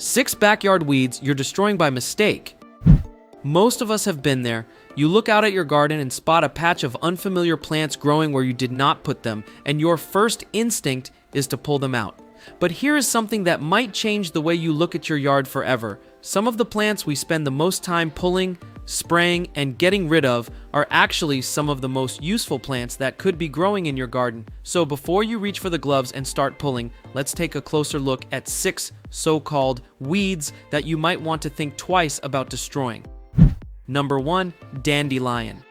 6 backyard weeds you're destroying by mistake. Most of us have been there. You look out at your garden and spot a patch of unfamiliar plants growing where you did not put them, and your first instinct is to pull them out. But here is something that might change the way you look at your yard forever. Some of the plants we spend the most time pulling, spraying, and getting rid of are actually some of the most useful plants that could be growing in your garden. So before you reach for the gloves and start pulling, let's take a closer look at 6 so-called weeds that you might want to think twice about destroying. Number 1, dandelion.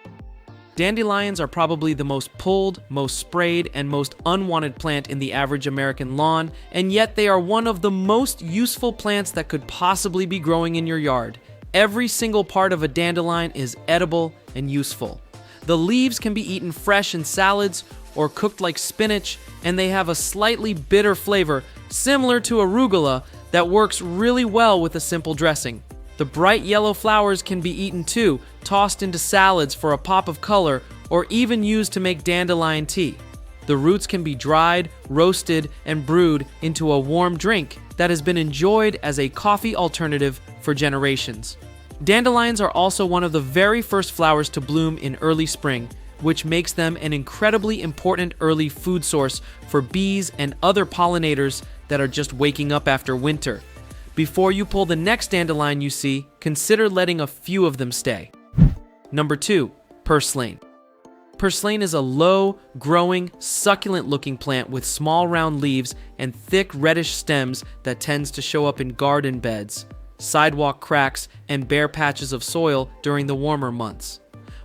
Dandelions are probably the most pulled, most sprayed, and most unwanted plant in the average American lawn, and yet they are one of the most useful plants that could possibly be growing in your yard. Every single part of a dandelion is edible and useful. The leaves can be eaten fresh in salads or cooked like spinach, and they have a slightly bitter flavor similar to arugula that works really well with a simple dressing. The bright yellow flowers can be eaten too, tossed into salads for a pop of color, or even used to make dandelion tea. The roots can be dried, roasted, and brewed into a warm drink that has been enjoyed as a coffee alternative for generations. Dandelions are also one of the very first flowers to bloom in early spring, which makes them an incredibly important early food source for bees and other pollinators that are just waking up after winter. Before you pull the next dandelion you see, consider letting a few of them stay. Number 2, purslane. Purslane is a low, growing, succulent-looking plant with small round leaves and thick reddish stems that tends to show up in garden beds, sidewalk cracks, and bare patches of soil during the warmer months.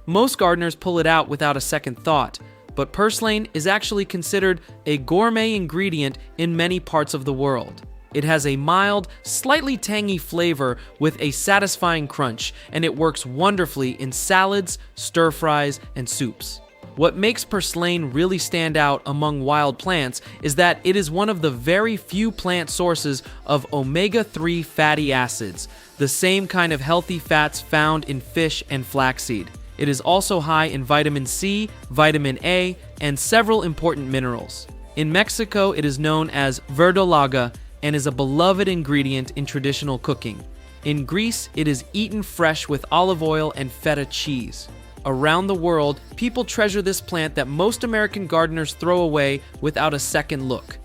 Most gardeners pull it out without a second thought, but purslane is actually considered a gourmet ingredient in many parts of the world. It has a mild, slightly tangy flavor with a satisfying crunch, and it works wonderfully in salads, stir-fries, and soups. What makes purslane really stand out among wild plants is that it is one of the very few plant sources of omega-3 fatty acids, the same kind of healthy fats found in fish and flaxseed. It is also high in vitamin C, vitamin A, and several important minerals. In Mexico, it is known as verdolaga and is a beloved ingredient in traditional cooking. In Greece, it is eaten fresh with olive oil and feta cheese. Around the world, people treasure this plant that most American gardeners throw away without a second look.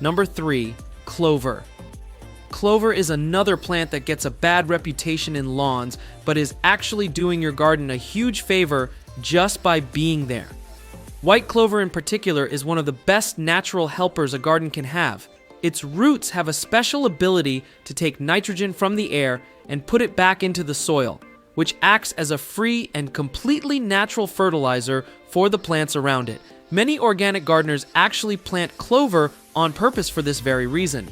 Number 3, clover. Clover is another plant that gets a bad reputation in lawns, but is actually doing your garden a huge favor just by being there. White clover in particular is one of the best natural helpers a garden can have. Its roots have a special ability to take nitrogen from the air and put it back into the soil, which acts as a free and completely natural fertilizer for the plants around it. Many organic gardeners actually plant clover on purpose for this very reason.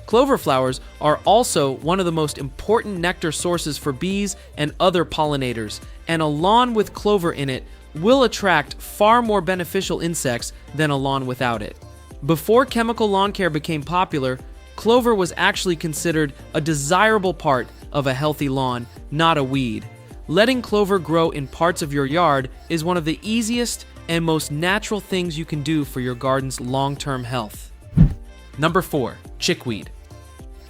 Clover flowers are also one of the most important nectar sources for bees and other pollinators, and a lawn with clover in it will attract far more beneficial insects than a lawn without it. Before chemical lawn care became popular, clover was actually considered a desirable part of a healthy lawn, not a weed. Letting clover grow in parts of your yard is one of the easiest and most natural things you can do for your garden's long-term health. Number 4, chickweed.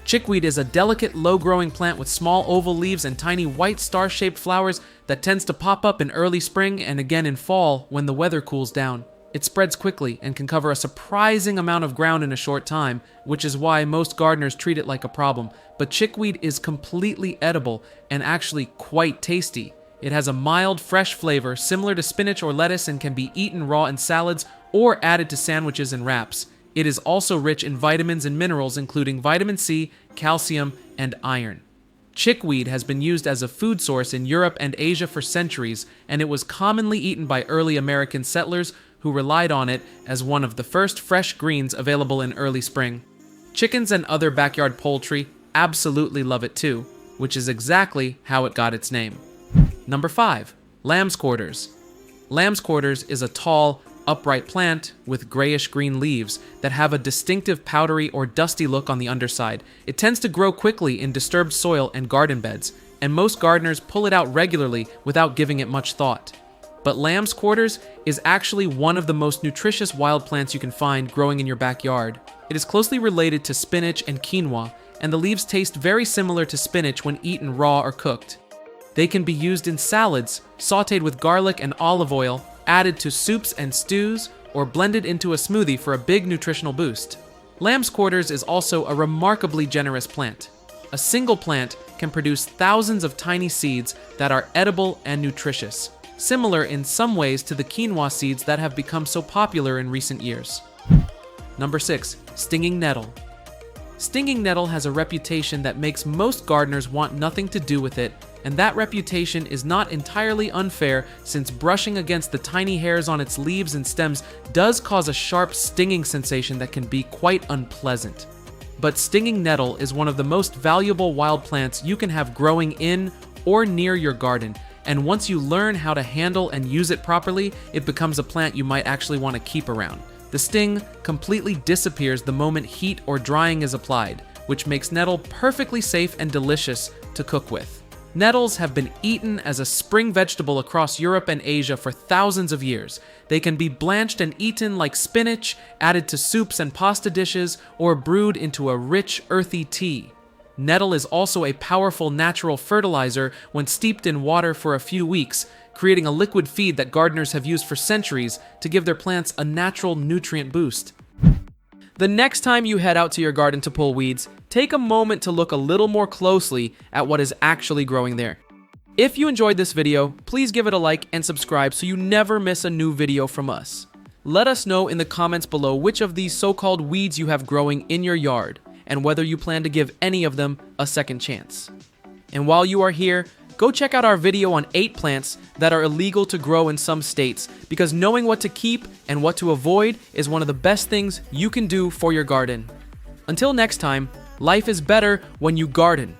Chickweed is a delicate, low-growing plant with small oval leaves and tiny white star-shaped flowers that tends to pop up in early spring and again in fall when the weather cools down. It spreads quickly and can cover a surprising amount of ground in a short time, which is why most gardeners treat it like a problem. But chickweed is completely edible and actually quite tasty. It has a mild, fresh flavor similar to spinach or lettuce and can be eaten raw in salads or added to sandwiches and wraps. It is also rich in vitamins and minerals including vitamin C, calcium, and iron. Chickweed has been used as a food source in Europe and Asia for centuries, and it was commonly eaten by early American settlers who relied on it as one of the first fresh greens available in early spring. Chickens and other backyard poultry absolutely love it too, which is exactly how it got its name. Number 5, lamb's quarters. Lamb's quarters is a tall, upright plant with grayish-green leaves that have a distinctive powdery or dusty look on the underside. It tends to grow quickly in disturbed soil and garden beds, and most gardeners pull it out regularly without giving it much thought. But lamb's quarters is actually one of the most nutritious wild plants you can find growing in your backyard. It is closely related to spinach and quinoa, and the leaves taste very similar to spinach when eaten raw or cooked. They can be used in salads, sautéed with garlic and olive oil, added to soups and stews, or blended into a smoothie for a big nutritional boost. Lamb's quarters is also a remarkably generous plant. A single plant can produce thousands of tiny seeds that are edible and nutritious, similar in some ways to the quinoa seeds that have become so popular in recent years. Number 6. Stinging nettle. Stinging nettle has a reputation that makes most gardeners want nothing to do with it, and that reputation is not entirely unfair since brushing against the tiny hairs on its leaves and stems does cause a sharp stinging sensation that can be quite unpleasant. But stinging nettle is one of the most valuable wild plants you can have growing in or near your garden, and once you learn how to handle and use it properly, it becomes a plant you might actually want to keep around. The sting completely disappears the moment heat or drying is applied, which makes nettle perfectly safe and delicious to cook with. Nettles have been eaten as a spring vegetable across Europe and Asia for thousands of years. They can be blanched and eaten like spinach, added to soups and pasta dishes, or brewed into a rich, earthy tea. Nettle is also a powerful natural fertilizer when steeped in water for a few weeks, creating a liquid feed that gardeners have used for centuries to give their plants a natural nutrient boost. The next time you head out to your garden to pull weeds, take a moment to look a little more closely at what is actually growing there. If you enjoyed this video, please give it a like and subscribe so you never miss a new video from us. Let us know in the comments below which of these so-called weeds you have growing in your yard, and whether you plan to give any of them a second chance. And while you are here, go check out our video on 8 plants that are illegal to grow in some states, because knowing what to keep and what to avoid is one of the best things you can do for your garden. Until next time, life is better when you garden.